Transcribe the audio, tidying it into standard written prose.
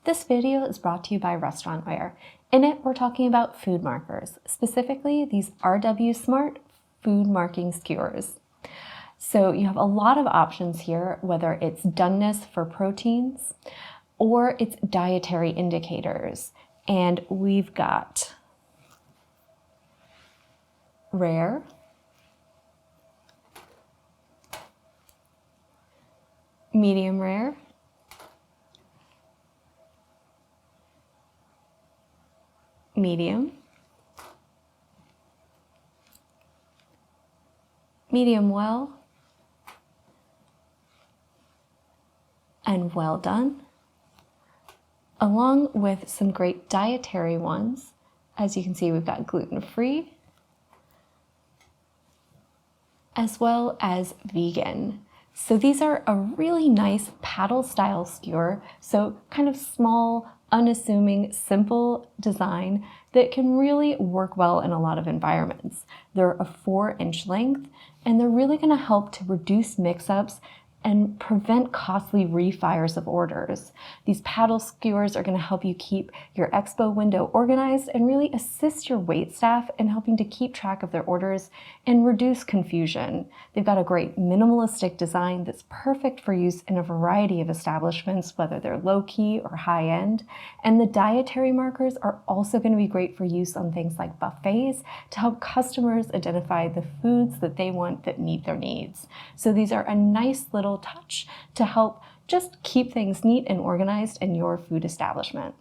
This video is brought to you by Restaurantware. In it, we're talking about food markers, specifically these RW Smart food marking skewers. So you have a lot of options here, whether it's doneness for proteins or it's dietary indicators. And we've got rare, medium rare, medium, medium well, and well done, along with some great dietary ones. As you can see, we've got gluten-free, as well as vegan. So these are a really nice paddle style skewer, so kind of small, unassuming, simple design that can really work well in a lot of environments. They're a 4-inch length, and they're really going to help to reduce mix-ups and prevent costly refires of orders. These paddle skewers are going to help you keep your expo window organized and really assist your waitstaff in helping to keep track of their orders and reduce confusion. They've got a great minimalistic design that's perfect for use in a variety of establishments, whether they're low-key or high-end. And the dietary markers are also going to be great for use on things like buffets to help customers identify the foods that they want that meet their needs. So these are a nice little touch to help just keep things neat and organized in your food establishment.